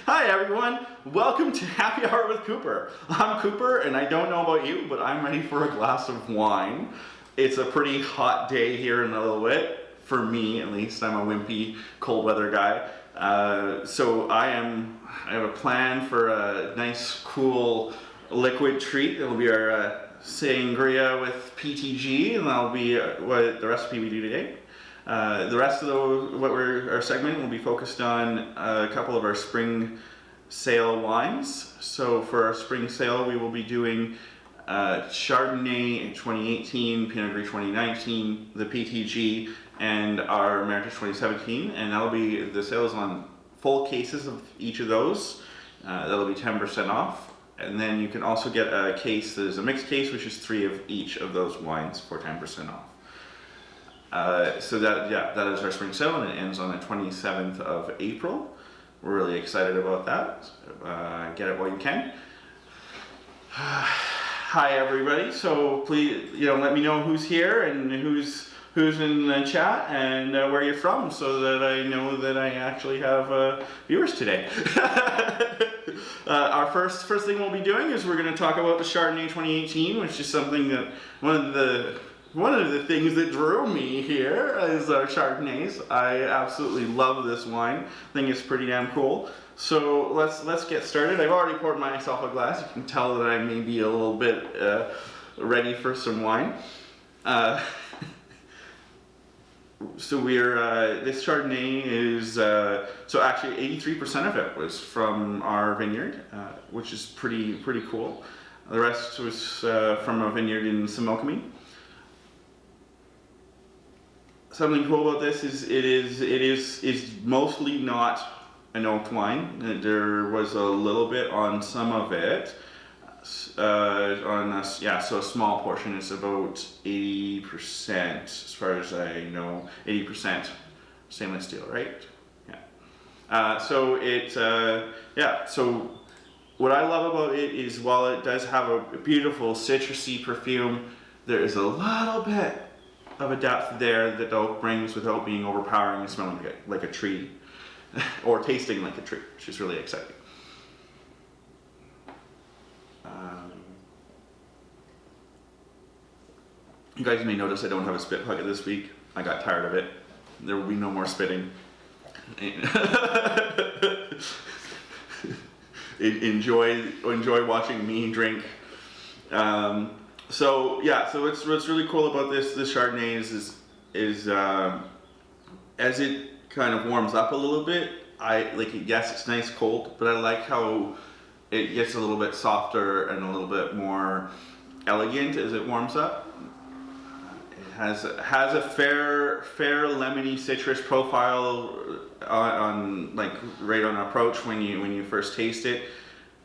Hi everyone, welcome to Happy Hour with Cooper. I'm Cooper and I don't know about you, but I'm ready for a glass of wine. It's a pretty hot day here in Lillooet, for me at least. I'm a wimpy cold weather guy. So I have a plan for a nice cool liquid treat. It'll be our Sangria with PTG, and that'll be what the recipe we do today. The rest of our segment will be focused on a couple of our spring sale wines. So for our spring sale, we will be doing Chardonnay in 2018, Pinot Gris 2019, the PTG, and our Meritage 2017. And that'll be the sales on full cases of each of those. That'll be 10% off. And then you can also get a case that is a mixed case, which is 3 of each of those wines for 10% off. So that is our spring sale, and it ends on the 27th of April. We're really excited about that. Get it while you can. Hi everybody. So please, let me know who's here and who's in the chat and where you're from, so that I know that I actually have viewers today. Our first thing we'll be doing is we're going to talk about the Chardonnay 2018, which is something that one of the things that drew me here is our Chardonnays. I absolutely love this wine. I think it's pretty damn cool. So let's get started. I've already poured myself a glass. You can tell that I may be a little bit ready for some wine. So this Chardonnay is, so actually 83% of it was from our vineyard, which is pretty cool. The rest was from a vineyard in Similkameen. Something cool about this is it is mostly not an oak wine. There was a little bit on some of it. So a small portion is about 80%, as far as I know, 80% stainless steel, right? Yeah. So what I love about it is, while it does have a beautiful citrusy perfume, there is a little bit of a depth there that the oak brings without being overpowering and smelling like a tree or tasting like a tree, which is really exciting. You guys may notice I don't have a spit bucket this week. I got tired of it. There will be no more spitting. Enjoy watching me drink. So what's really cool about this Chardonnay is as it kind of warms up a little bit, yes, it's nice cold, but I like how it gets a little bit softer and a little bit more elegant as it warms up. It has a fair lemony citrus profile right on approach when you first taste it.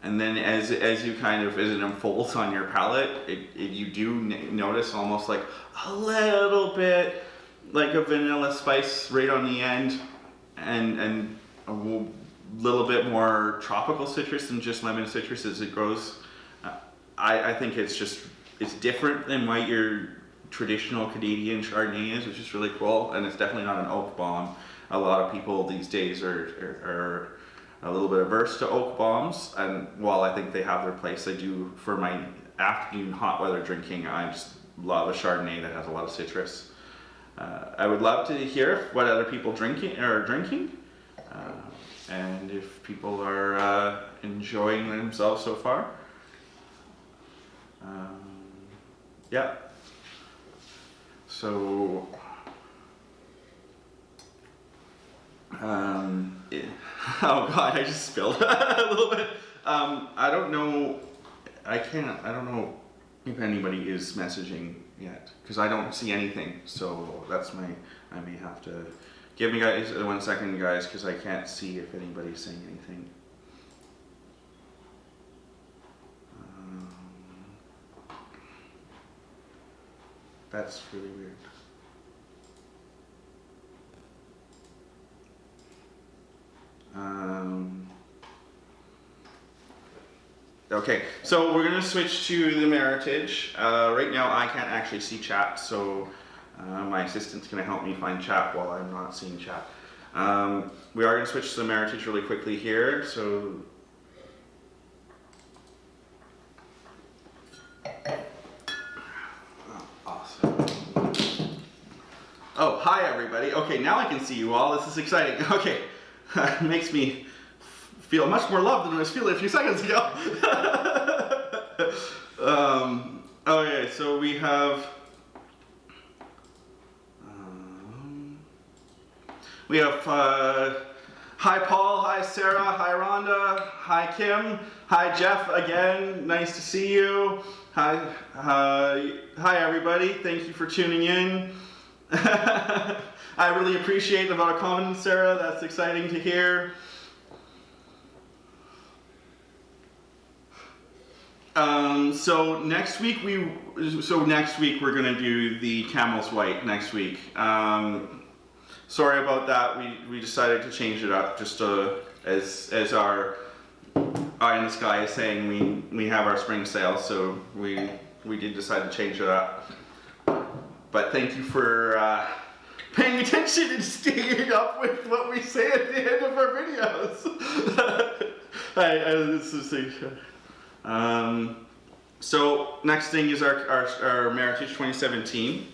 And then as it unfolds on your palate, you do notice almost like a little bit like a vanilla spice right on the end, and a little bit more tropical citrus than just lemon citrus as it grows. I think it's different than what your traditional Canadian Chardonnay is, which is really cool, and it's definitely not an oak bomb. A lot of people these days are a little bit averse to oak bombs, and while I think they have their place, I do, for my afternoon hot weather drinking, I just love a Chardonnay that has a lot of citrus. I would love to hear what other people are drinking, and if people are enjoying themselves so far. Yeah. So, oh god, I just spilled a little bit. I don't know if anybody is messaging yet, because I don't see anything, so I may have to, give me guys 1 second guys, because I can't see if anybody's saying anything. That's really weird. Okay, so we're going to switch to the Meritage. Right now I can't actually see chat, so my assistant's going to help me find chat while I'm not seeing chat. We are going to switch to the Meritage really quickly here. So. Awesome. Oh, hi everybody. Okay, now I can see you all. This is exciting. Okay, makes me feel much more loved than I was feeling a few seconds ago. Okay, so we have hi Paul, hi Sarah, hi Rhonda, hi Kim, hi Jeff again. Nice to see you. Hi everybody. Thank you for tuning in. I really appreciate the vote of confidence, Sarah. That's exciting to hear. So next week we're gonna do the Camel's White next week. Sorry about that. We decided to change it up just as our eye in the sky is saying we have our spring sale, so we did decide to change it up. But thank you for paying attention and staying up with what we say at the end of our videos. So next thing is our Meritage 2017.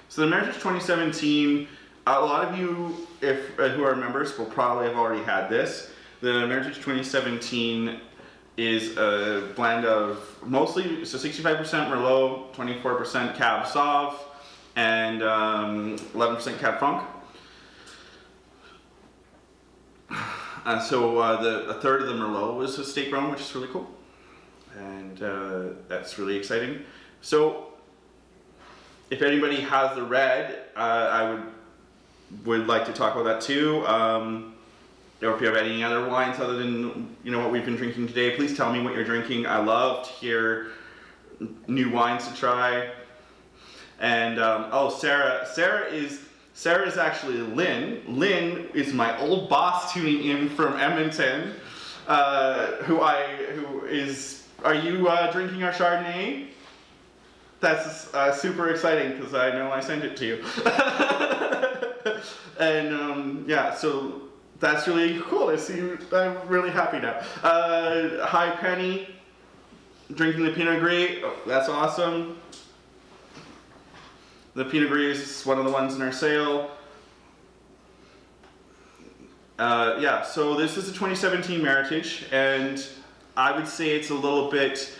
So the Meritage 2017, a lot of you who are members will probably have already had this. The Meritage 2017 is a blend of mostly, so 65% Merlot, 24% Cab Sauv, and 11% Cab Franc. So a third of the Merlot was estate grown, which is really cool. And that's really exciting. So if anybody has the red, I would like to talk about that too. Or if you have any other wines other than what we've been drinking today, please tell me what you're drinking. I love to hear new wines to try. And oh, Sarah is actually Lynn. Lynn is my old boss tuning in from Edmonton. Are you drinking our Chardonnay? That's super exciting because I know I sent it to you. And yeah, so that's really cool. I'm really happy now. Hi Penny, drinking the Pinot Gris. Oh, that's awesome. The Pinot Gris is one of the ones in our sale. Yeah, so this is a 2017 Meritage, and I would say it's a little bit,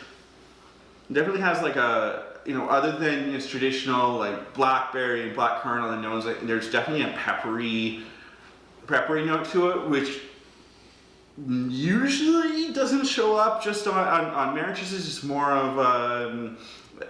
definitely has like a, other than its traditional like blackberry and black kernel and nose, there's definitely a peppery note to it, which usually doesn't show up just on Meritages. It's just more of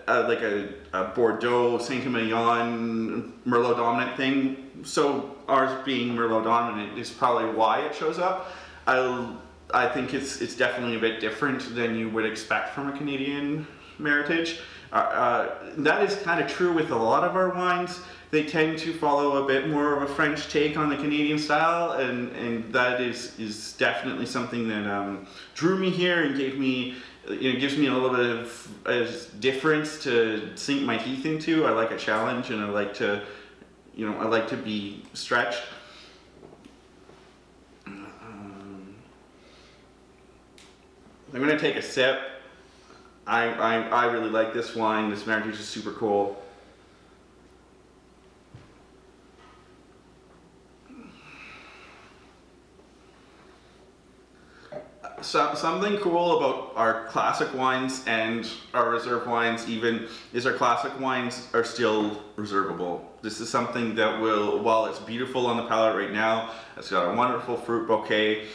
like a Bordeaux, Saint-Emilion, Merlot dominant thing. So ours being Merlot dominant is probably why it shows up. I think it's definitely a bit different than you would expect from a Canadian Meritage. That is kind of true with a lot of our wines. They tend to follow a bit more of a French take on the Canadian style, and that is definitely something that drew me here and gives me a little bit of difference to sink my teeth into. I like a challenge, and I like to be stretched. I'm gonna take a sip. I really like this wine. This Meritage is super cool. So, something cool about our classic wines and our reserve wines even is our classic wines are still reservable. This is something that will, while it's beautiful on the palate right now, it's got a wonderful fruit bouquet,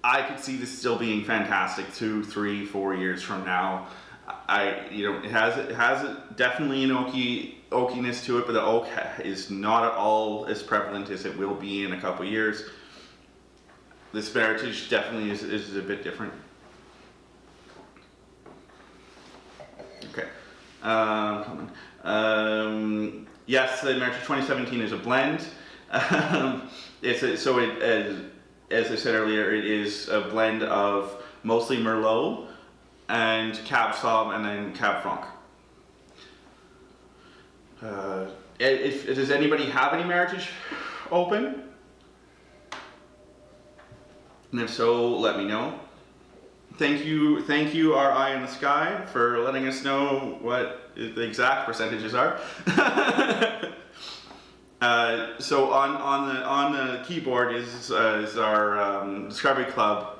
I could see this still being fantastic 2, 3, 4 years from now. It has definitely an oakiness to it, but the oak is not at all as prevalent as it will be in a couple years. This Meritage definitely is a bit different. Okay. Yes, the Meritage 2017 is a blend. As I said earlier, it is a blend of mostly Merlot and Cab Sauv and then Cab Franc. Does anybody have any Meritage open? And if so, let me know. Thank you, our eye in the sky, for letting us know what the exact percentages are. So on the keyboard is our Discovery Club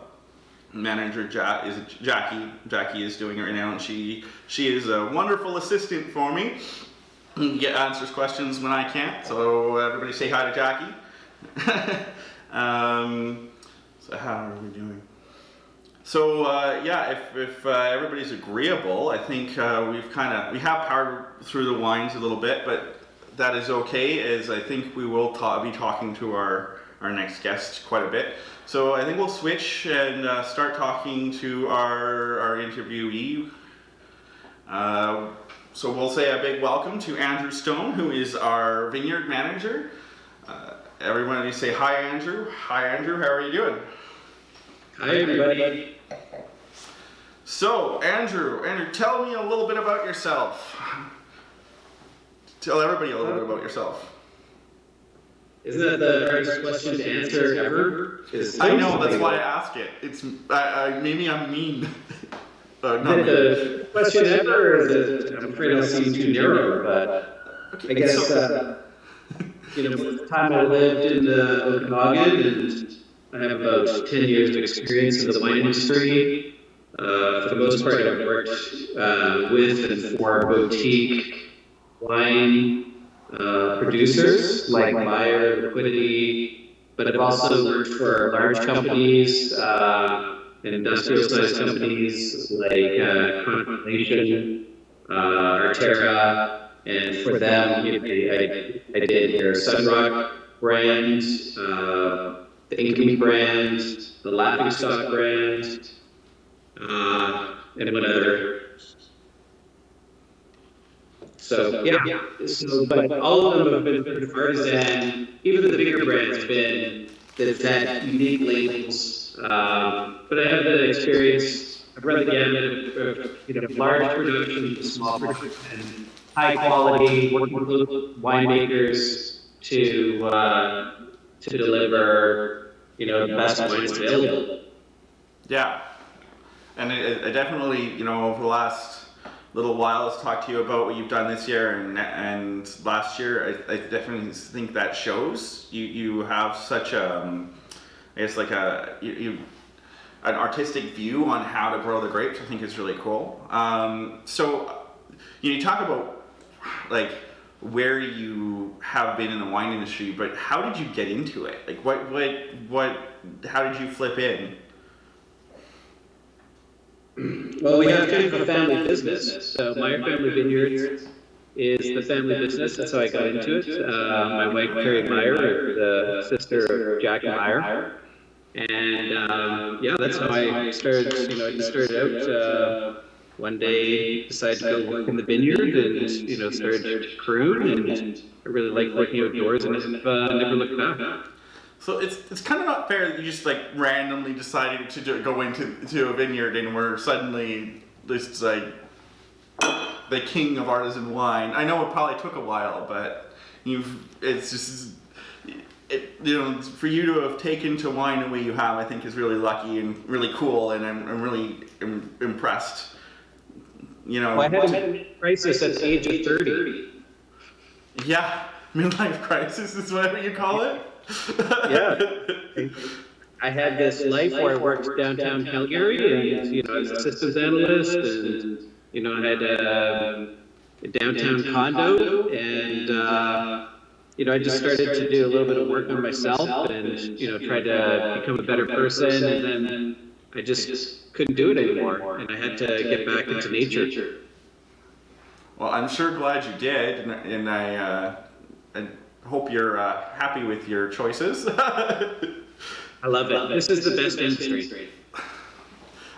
manager, Jackie. Jackie is doing it right now, and she is a wonderful assistant for me. Answers questions when I can't. So everybody say hi to Jackie. So how are we doing? So yeah, if everybody's agreeable, I think we have powered through the wines a little bit, but that is okay, as I think we will be talking to our next guest quite a bit. So I think we'll switch and start talking to our interviewee. So we'll say a big welcome to Andrew Stone, who is our vineyard manager. Everyone say hi, Andrew. Hi, Andrew. How are you doing? Hi, everybody. So, Andrew, tell me a little bit about yourself. Tell everybody a little bit about yourself. Isn't that the hardest question to answer ever? I know, that's why I ask it. It's maybe I'm mean. Is it the question ever, or is it, I'm afraid I'll seem too narrow, but okay, I guess, the time I lived in Okanagan, and I have about 10 years of experience in the wine industry. For the most part, I've worked with and for boutique wine producers like Meyer, Liquidity, but I've also worked for large companies, industrial-sized companies like Constellation, Arterra, and for them, I did their Sunrock brand, the Inkme brand, the Laughing Stock brand, and one other. So yeah. So, but all of them have been pretty artisan. Even the bigger brands have been that had unique labels. But I have the experience. I've run the gamut of large production to small production, and high quality, working with winemakers to deliver the best wines available. Yeah, and I definitely over the last little while has talked to you about what you've done this year and last year. I definitely think that shows. You have such I guess like an artistic view on how to grow the grapes. I think is really cool. So you talk about like where you have been in the wine industry, but how did you get into it? Like how did you flip in? Well, we have kind of a family business. So my family vineyards is the family business. That's how I got into it. My wife, Carrie Meyer, the sister of Jack Meyer. And yeah, that's how I started. I just started out one day, decided to go work in the vineyard, and started to croon. And I really like working outdoors, and I've never looked back. So it's kind of not fair that you just like randomly decided to go into a vineyard and were suddenly this like the king of artisan wine. I know it probably took a while, but it's just for you to have taken to wine the way you have, I think is really lucky and really cool, and I'm really impressed. Well, I had a crisis at the age of 30. Yeah, midlife crisis is whatever you call it. Yeah, I had this life where I worked downtown Calgary, and as a systems analyst, and I had a downtown condo, and I just started to do a little bit of work on myself, and tried to become a better person, and then I just couldn't do it anymore, and I had to get back into nature. Well, I'm sure glad you did, and I hope you're happy with your choices. I love it. This is the best industry.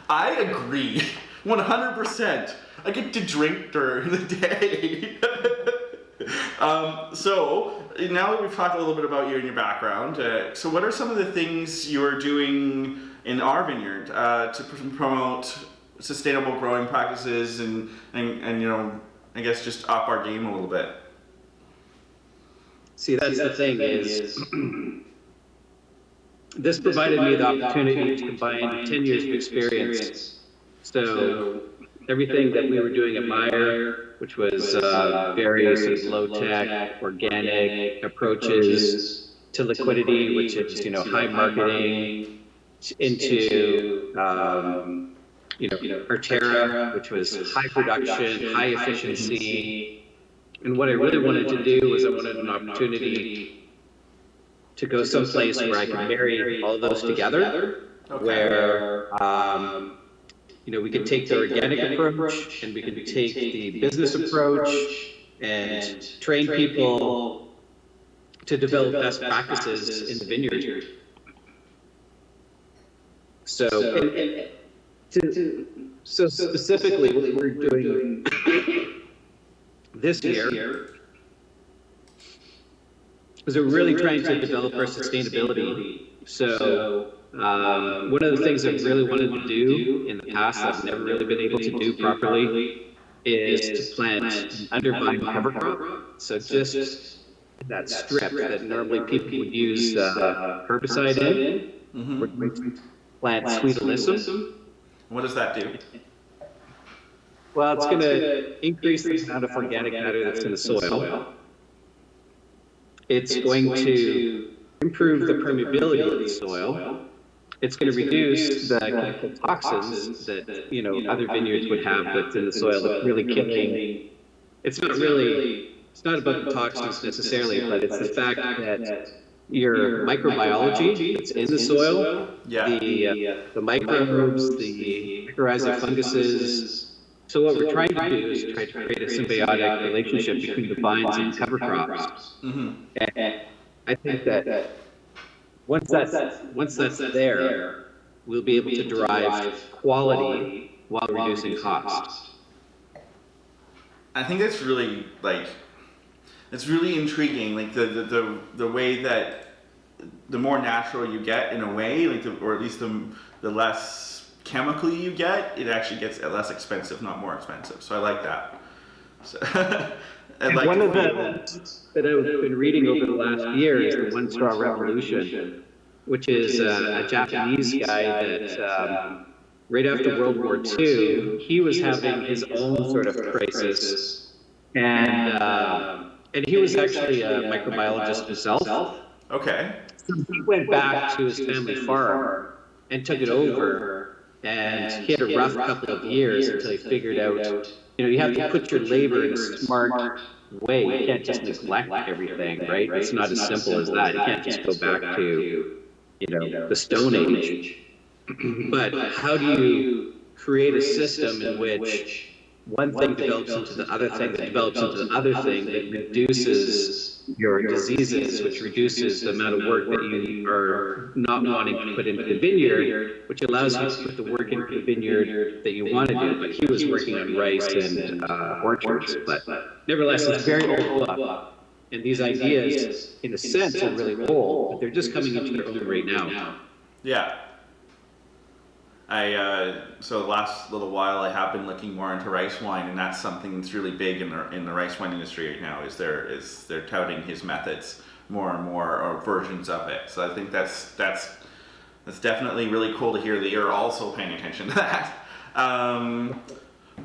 I agree, 100%. I get to drink during the day. So now that we've talked a little bit about you and your background, so what are some of the things you're doing in our vineyard to promote sustainable growing practices and I guess just up our game a little bit? See, that's the thing is, this provided me the opportunity to combine 10 years of experience. So everything that we were doing at Meyer, which was very sort of low-tech, organic approaches to liquidity, which is, high marketing, into, Arterra, which was high production, high efficiency. And what I really wanted to do was I wanted an opportunity to go someplace where I could marry all those together, Okay. where we could take the organic approach and we could take the business approach and train people to develop best practices in the vineyard. So, so specifically, what we're doing this year is we're really trying to develop our sustainability. So one of the things I've really wanted to do in the past that I've never really been able to do properly is to plant an undervine cover crop. So just that strip that normally people would use herbicide in, we're going to plant sweet alyssum. What does that do? Well, it's going to increase the amount of organic matter that's in the soil. It's going to improve the permeability of the soil. It's going to reduce the chemical toxins that other vineyards would have that's in the soil that's really killing. It's not about the toxins necessarily, but it's the fact that your microbiology that's in the soil, the microbes, the mycorrhizal funguses. So what we're trying to do is try to create a symbiotic relationship between the vines and cover crops. And I think that once that's there, we'll be able to derive quality while reducing cost. I think that's really it's really intriguing. Like the way that the more natural you get in a way, or at least the less chemically you get, it actually gets less expensive, not more expensive. So I like that. So, one of the that I've been reading over the last year is the One Straw Revolution, which is a Japanese guy that right after World War II, he was having his own sort of crisis, and he was actually a microbiologist himself. Okay. So he went back to his family farm and took it over. And he had a rough couple of years until he figured out, you have to put your labor in a smart way. You can't just neglect everything, right? It's not as simple as that. You can't just go back to, the Stone Age. But how do you create a system in which one thing develops into the other thing that develops into the other thing that reduces your diseases, which reduces the amount of work that you are not wanting to put into the vineyard, which allows you to put the work into the vineyard that you want to do. But he was working on rice and orchards. But nevertheless, it's a very old book. And these ideas, in a sense, are really old, but they're just coming into their own right now. Yeah. So the last little while I have been looking more into rice wine, and that's something that's really big in the rice wine industry right now. Is they're touting his methods more and more, or versions of it. So I think that's definitely really cool to hear that you're also paying attention to that.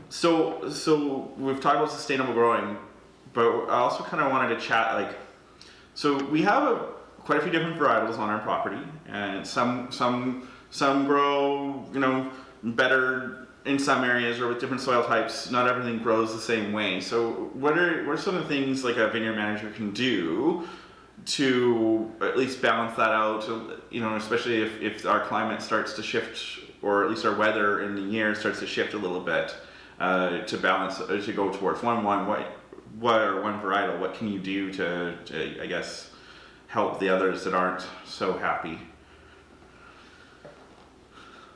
So we've talked about sustainable growing, but I also kind of wanted to chat so we have quite a few different varietals on our property, and some grow, better in some areas or with different soil types. Not everything grows the same way. So what are some of the things like a vineyard manager can do to at least balance that out? Especially if our climate starts to shift, or at least our weather in the year starts to shift a little bit, to balance, to go towards one varietal. What can you do to I guess help the others that aren't so happy?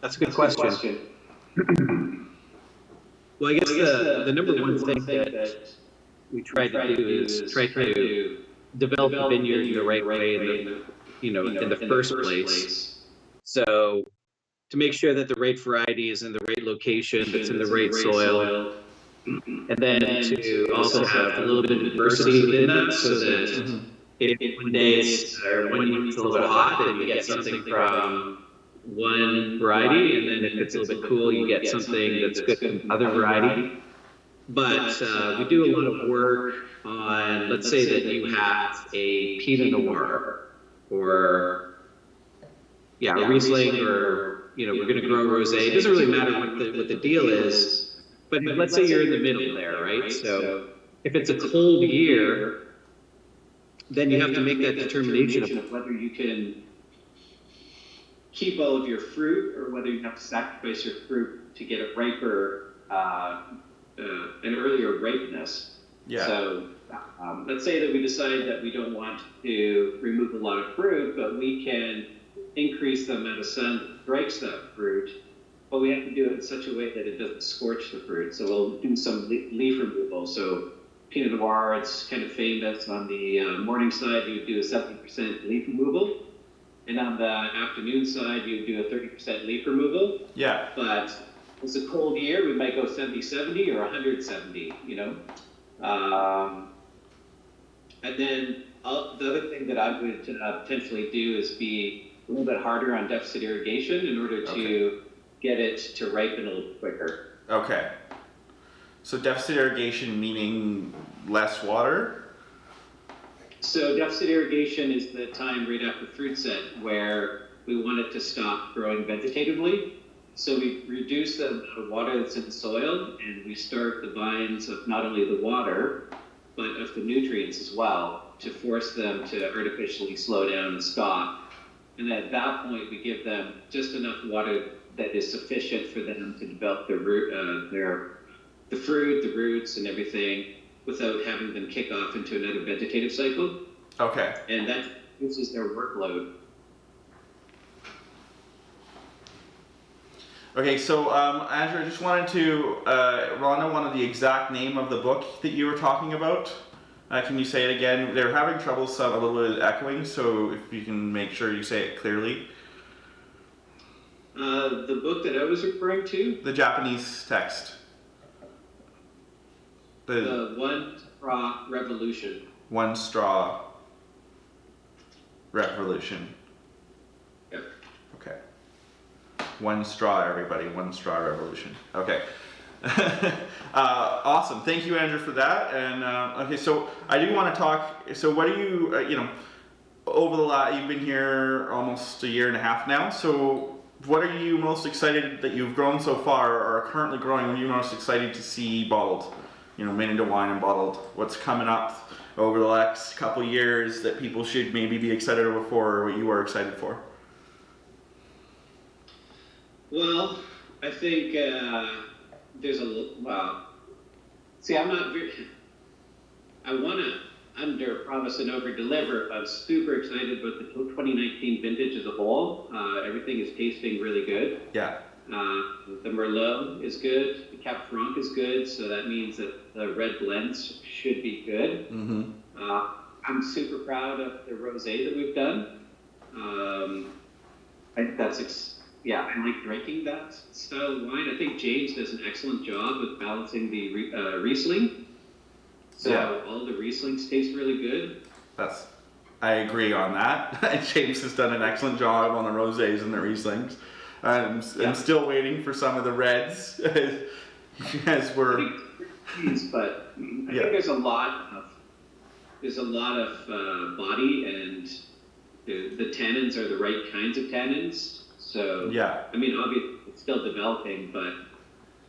That's a good question. Well, I guess the number one thing that we try to do is try to develop the vineyard in the right way in the first place. So to make sure that the right variety is in the right location, that's in the right soil, and then to also have a little bit of diversity within that, so that if one day or one week it's a little bit hot, then you get something from one variety, and then if it's a little bit cool, you get something that's good from other variety. But we do a lot of work on, let's say that you have a Pinot Noir, or a Riesling, or we're going to grow rosé. It doesn't really matter what the deal is, but let's say you're in the middle there, right? So if it's a cold year, then you have to make that determination of whether you can keep all of your fruit, or whether you have to sacrifice your fruit to get a riper, an earlier ripeness. Yeah. So let's say that we decide that we don't want to remove a lot of fruit, but we can increase the amount of sun that strikes that fruit, but we have to do it in such a way that it doesn't scorch the fruit. So we'll do some leaf removal. So Pinot Noir, it's kind of famous. On the morning side, you would do a 70% leaf removal. And on the afternoon side, you would do a 30% leaf removal. Yeah. But it's a cold year, we might go 70-70 or 170, and then the other thing that I would potentially do is be a little bit harder on deficit irrigation in order to get it to ripen a little quicker. Okay. So deficit irrigation meaning less water? So deficit irrigation is the time right after fruit set where we want it to stop growing vegetatively. So we reduce the amount of water that's in the soil, and we start the vines of not only the water, but of the nutrients as well, to force them to artificially slow down and stop. And at that point, we give them just enough water that is sufficient for them to develop the fruit, the roots, and everything, without having them kick off into another vegetative cycle. Okay. And that reduces their workload. Okay, so Andrew, I just wanted to, Rhonda wanted the exact name of the book that you were talking about. Can you say it again? They're having trouble, a little bit echoing, so if you can make sure you say it clearly. The book that I was referring to? The Japanese text. The One Straw Revolution. One Straw Revolution. Yep. Okay. One straw, everybody. One straw revolution. Okay. Awesome. Thank you, Andrew, for that. And okay, so I do want to talk. So, what do you, over the you've been here almost a year and a half now. So, what are you most excited that you've grown so far, or are currently growing? What are you most excited to see bottled? Made into wine and bottled. What's coming up over the next couple years that people should maybe be excited for, or what you are excited for? Well, I think there's see, I'm not very, I want to under promise and over deliver. I'm super excited about the 2019 vintage as a whole. Everything is tasting really good. Yeah. The Merlot is good. The Cab Franc is good. So that means that the red blends should be good. Mm-hmm. I'm super proud of the rosé that we've done. I think that's I like drinking that style of wine. I think James does an excellent job with balancing the Riesling. So all the Rieslings taste really good. I agree on that. James has done an excellent job on the rosés and the Rieslings. I'm still waiting for some of the reds as we're. But I think there's a lot of body, and the tannins are the right kinds of tannins. So, I mean, obviously it's still developing, but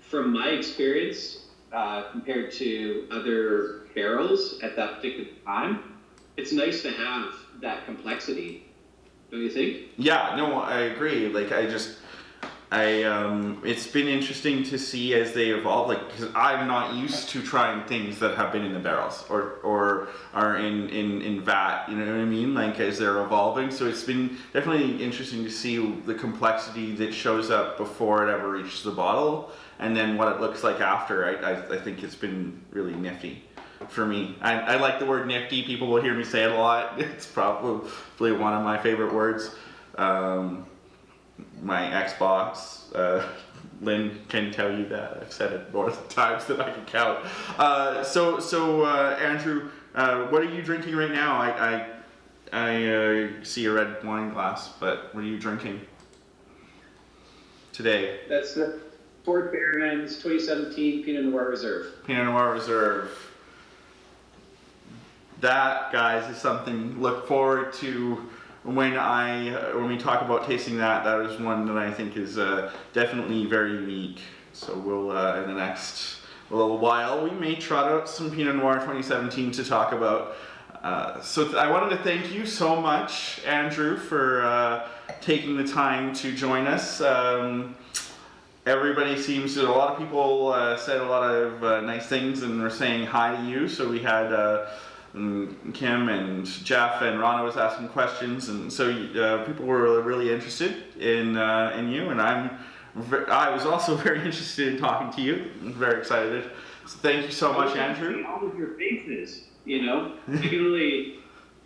from my experience, compared to other barrels at that particular time, it's nice to have that complexity. Don't you think? Yeah, no, I agree. It's been interesting to see as they evolve, because I'm not used to trying things that have been in the barrels or are in vat, you know what I mean? As they're evolving. So it's been definitely interesting to see the complexity that shows up before it ever reaches the bottle, and then what it looks like after. I think it's been really nifty for me. I like the word nifty. People will hear me say it a lot. It's probably one of my favorite words. My Xbox, Lynn can tell you that. I've said it more times than I can count. So Andrew, what are you drinking right now? I see a red wine glass, but what are you drinking today? That's the Fort Berens 2017 Pinot Noir Reserve. Pinot Noir Reserve. That, guys, is something to look forward to when we talk about tasting that. That is one that I think is definitely very unique. So we'll in the next little while we may trot out some Pinot Noir 2017 to talk about. So I wanted to thank you so much, Andrew, for taking the time to join us. Everybody seems to, a lot of people said a lot of nice things and were saying hi to you. So we had Kim and Jeff and Rana was asking questions, and so people were really interested in you, and I was also very interested in talking to you. I'm very excited. So thank you so much, Andrew. All of your faces, you know, particularly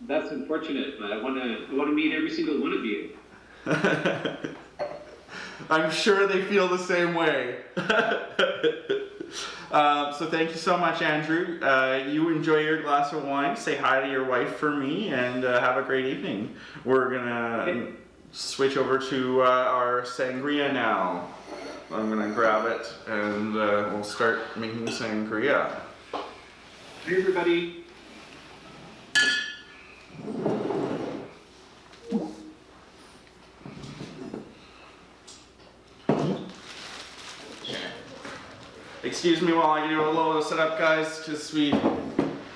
that's unfortunate, but I want to meet every single one of you. I'm sure they feel the same way. So thank you so much, Andrew. You enjoy your glass of wine. Say hi to your wife for me, and have a great evening. We're gonna switch over to our sangria now. I'm gonna grab it, and we'll start making sangria. Hey, everybody. Excuse me while I do a little setup, guys, because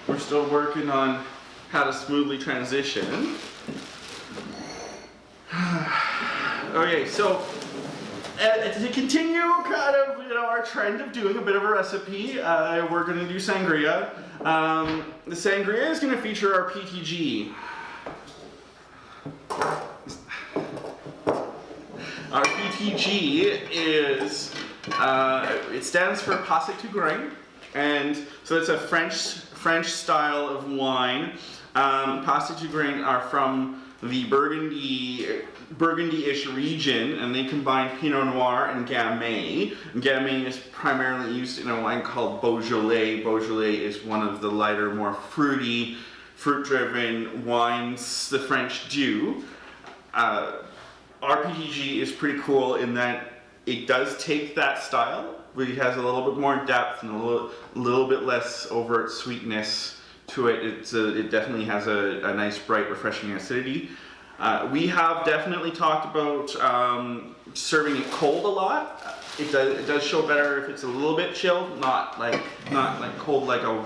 we're still working on how to smoothly transition. Okay, so to continue kind of our trend of doing a bit of a recipe, we're going to do sangria. The sangria is going to feature our PTG. Our PTG is it stands for Passé to Grain, and so it's a French style of wine. Passé to Grain are from the Burgundy-ish region, and they combine Pinot Noir and Gamay. Gamay is primarily used in a wine called Beaujolais. Beaujolais is one of the lighter, more fruity, fruit-driven wines the French do. Our PTG is pretty cool in that it does take that style, but it has a little bit more depth and a little bit less overt sweetness to it. It definitely has a nice, bright, refreshing acidity. We have definitely talked about serving it cold a lot. It does show better if it's a little bit chilled, not like cold like a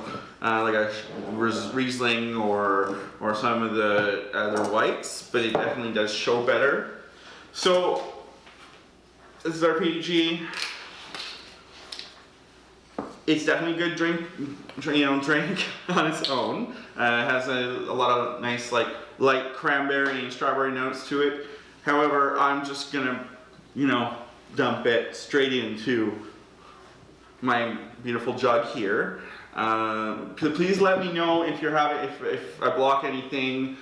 Riesling or some of the other whites, but it definitely does show better. So this is our PTG. It's definitely a good drink on its own. It has a lot of nice light cranberry and strawberry notes to it. However, I'm just gonna, dump it straight into my beautiful jug here. Please let me know if if I block anything,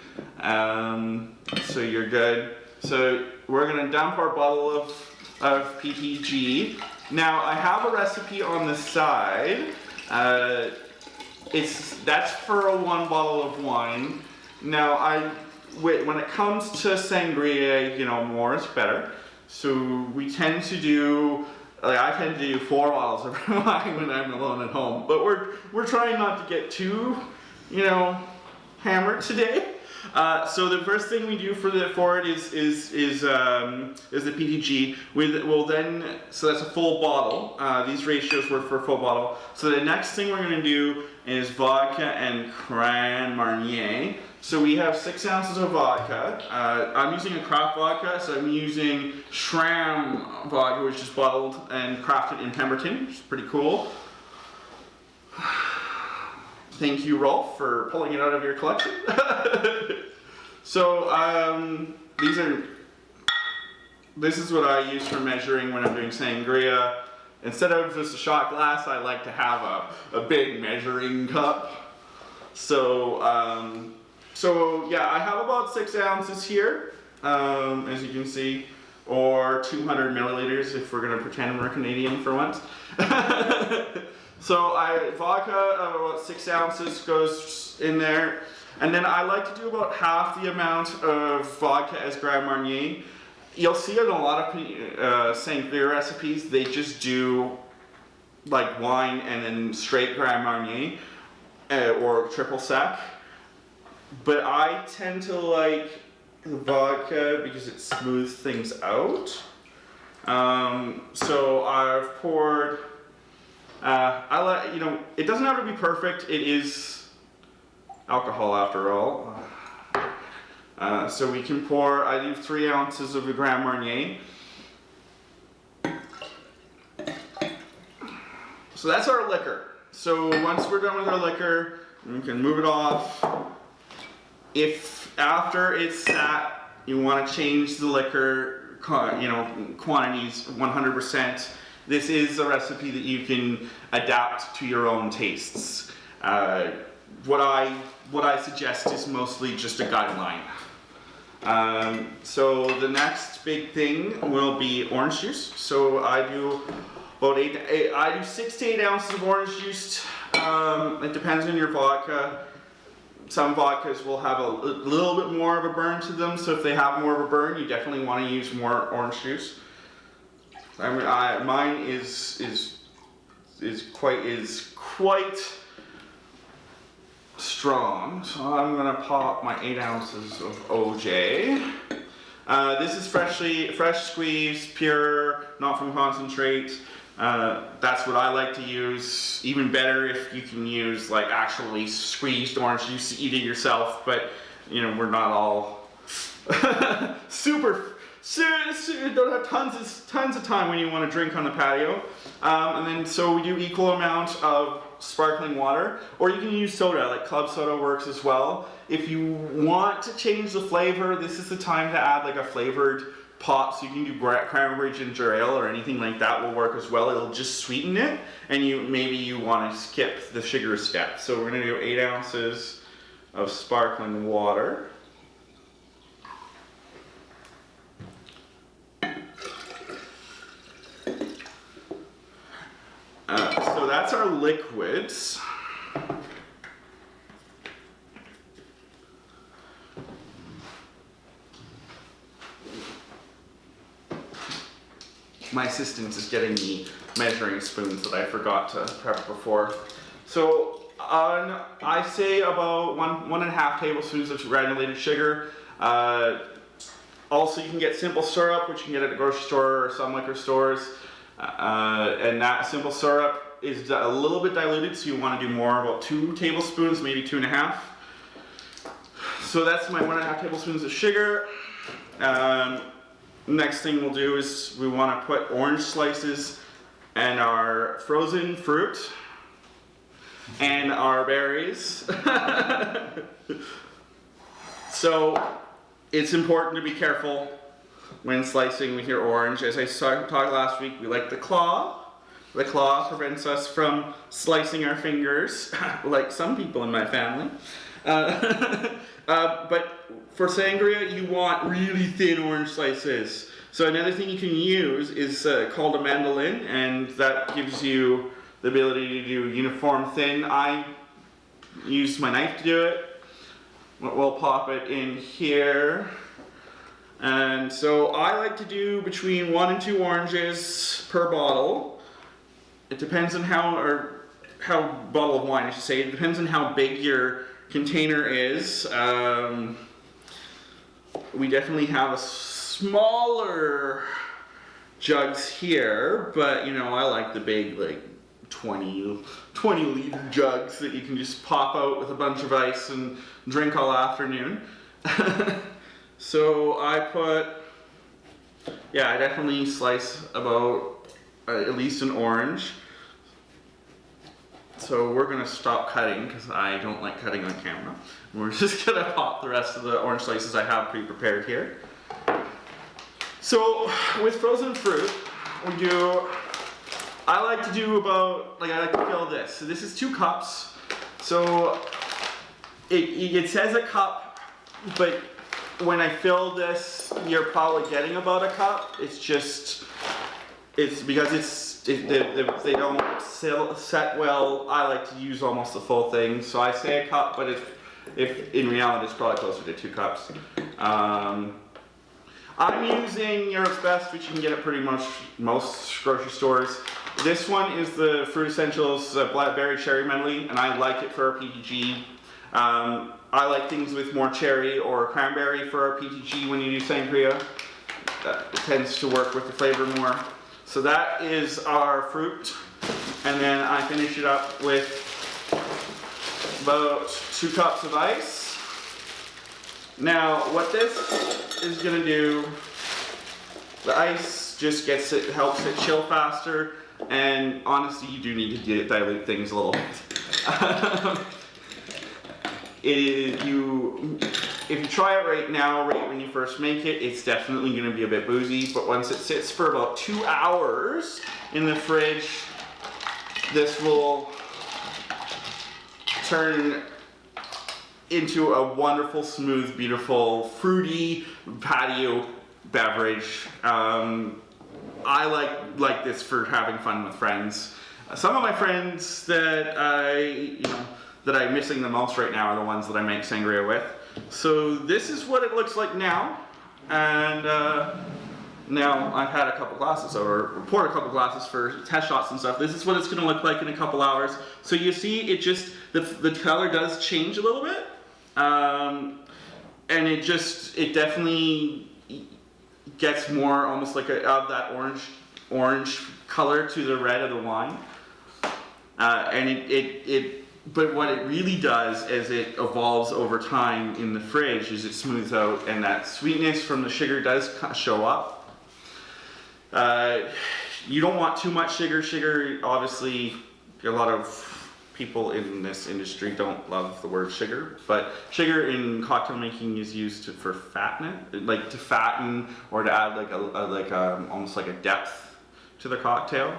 so you're good. So we're gonna dump our bottle of PTG. Now I have a recipe on the side. That's for a 1 bottle of wine. Now when it comes to sangria, more is better. So we tend to do, I tend to do 4 bottles of wine when I'm alone at home. But we're trying not to get too, hammered today. So the first thing we do for it is the PTG. So that's a full bottle. These ratios work for a full bottle. So the next thing we're going to do is vodka and marnier. So we have 6 ounces of vodka. I'm using a craft vodka, so I'm using Schramm vodka, which is bottled and crafted in Pemberton, which is pretty cool. Thank you, Rolf, for pulling it out of your collection. So this is what I use for measuring when I'm doing sangria. Instead of just a shot glass, I like to have a big measuring cup. So yeah, I have about 6 ounces here, as you can see, or 200 milliliters if we're gonna pretend we're Canadian for once. So vodka of about 6 ounces goes in there. And then I like to do about half the amount of vodka as Grand Marnier. You'll see it in a lot of Sangria recipes, they just do like wine and then straight Grand Marnier or triple sec. But I tend to like the vodka because it smooths things out. So I've poured, it doesn't have to be perfect, it is alcohol after all. So we can pour, I do 3 ounces of the Grand Marnier. So that's our liquor. So once we're done with our liquor, we can move it off. If after it's sat, you want to change the liquor, quantities 100%, this is a recipe that you can adapt to your own tastes. What I suggest is mostly just a guideline. So the next big thing will be orange juice. So I do about 6 to 8 ounces of orange juice. It depends on your vodka. Some vodkas will have a little bit more of a burn to them, so if they have more of a burn, you definitely want to use more orange juice. Mine is quite strong, so I'm gonna pop my 8 ounces of OJ. This is fresh squeezed, pure, not from concentrate. That's what I like to use. Even better if you can use like actually squeezed orange juice to eat it yourself, but we're not all don't have tons of time when you want to drink on the patio. And then so we do equal amount of sparkling water, or you can use soda, like club soda works as well. If you want to change the flavor, this is the time to add like a flavored pop, so you can do cranberry ginger ale or anything like that will work as well. It'll just sweeten it, and maybe you want to skip the sugar step. So we're going to do 8 ounces of sparkling water. So that's our liquids. My assistant is getting me measuring spoons that I forgot to prep before. So I say about one and a half tablespoons of granulated sugar. Also, you can get simple syrup, which you can get at the grocery store or some liquor stores. And that simple syrup is a little bit diluted, so you want to do more, about 2 tablespoons, maybe 2.5. So that's my 1.5 tablespoons of sugar. Next thing we'll do is we want to put orange slices and our frozen fruit and our berries. So it's important to be careful when slicing with your orange. As I talked last week, we like the claw. The claw prevents us from slicing our fingers, like some people in my family. But for sangria, you want really thin orange slices. So another thing you can use is called a mandolin, and that gives you the ability to do uniform thin. I use my knife to do it. We'll pop it in here. And so I like to do between 1 and 2 oranges per bottle. It depends on how bottle of wine, I should say. It depends on how big your container is. We definitely have a smaller jugs here, but I like the big, like 20 liter jugs that you can just pop out with a bunch of ice and drink all afternoon. So I definitely slice about at least an orange. So we're gonna stop cutting because I don't like cutting on camera. We're just gonna pop the rest of the orange slices I have pre-prepared here. So with frozen fruit, I like to do about, I like to fill this. So this is 2 cups. So it says a cup, but when I fill this, you're probably getting about a cup. It's because they don't set well. I like to use almost the full thing. So I say a cup, but If in reality it's probably closer to 2 cups. I'm using Europe's Best, which you can get at pretty much most grocery stores. This one is the Fruit Essentials Blackberry Cherry Medley, and I like it for our PTG. I like things with more cherry or cranberry for our PTG when you do sangria. It tends to work with the flavor more. So that is our fruit, and then I finish it up with about 2 cups of ice. Now, what this is going to do, the ice just helps it chill faster, and honestly, you do need to dilute things a little bit. If you try it right now, right when you first make it, it's definitely going to be a bit boozy, but once it sits for about 2 hours in the fridge, this will turn into a wonderful, smooth, beautiful, fruity patio beverage. I like this for having fun with friends. Some of my friends that I'm missing the most right now are the ones that I make sangria with. So this is what it looks like now, and now I've had a couple glasses, or poured a couple glasses for test shots and stuff. This is what it's going to look like in a couple hours. So you see, it just the color does change a little bit. And it definitely gets more almost like of that orange color to the red of the wine. But what it really does as it evolves over time in the fridge is it smooths out, and that sweetness from the sugar does show up. You don't want too much sugar. Sugar, obviously, a lot of people in this industry don't love the word sugar, but sugar in cocktail making is used for to fatten or to add almost like a depth to the cocktail.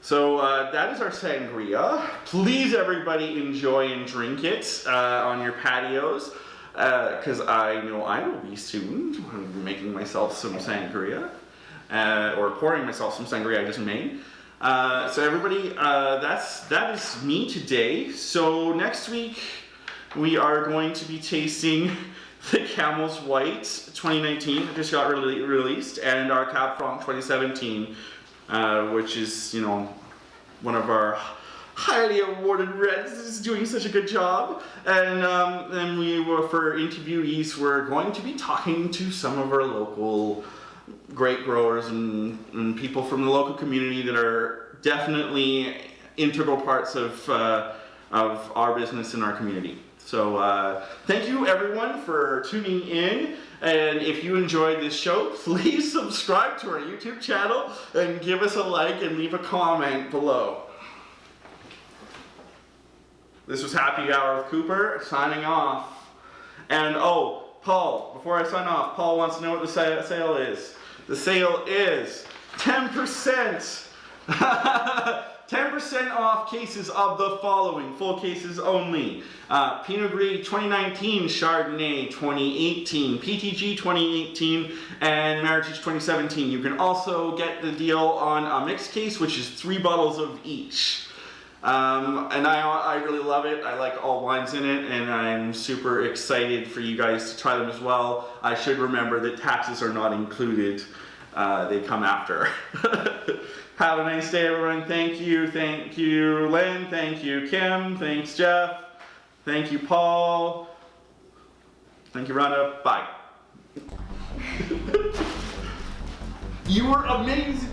So that is our sangria. Please, everybody, enjoy and drink it on your patios, because I know I will be soon. I'm making myself some sangria, or pouring myself some sangria I just made. So everybody, that is me today. So next week we are going to be tasting the Camel's White 2019 that just got released, and our Cab Franc 2017, which is one of our highly awarded reds, is doing such a good job. And then for interviewees, we're going to be talking to some of our local great growers and people from the local community that are definitely integral parts of our business and our community. So thank you everyone for tuning in, and if you enjoyed this show, please subscribe to our YouTube channel and give us a like and leave a comment below. This was Happy Hour with Cooper, signing off. And Paul, before I sign off, Paul wants to know what the sale is. The sale is 10%. 10% off cases of the following, full cases only. Pinot Gris 2019, Chardonnay 2018, PTG 2018, and Meritage 2017. You can also get the deal on a mixed case, which is 3 bottles of each. And I really love it. I like all wines in it, and I'm super excited for you guys to try them as well. I should remember that taxes are not included. They come after. Have a nice day, everyone. Thank you, Lynn. Thank you, Kim. Thanks, Jeff. Thank you, Paul. Thank you, Rhonda. Bye. You were amazing.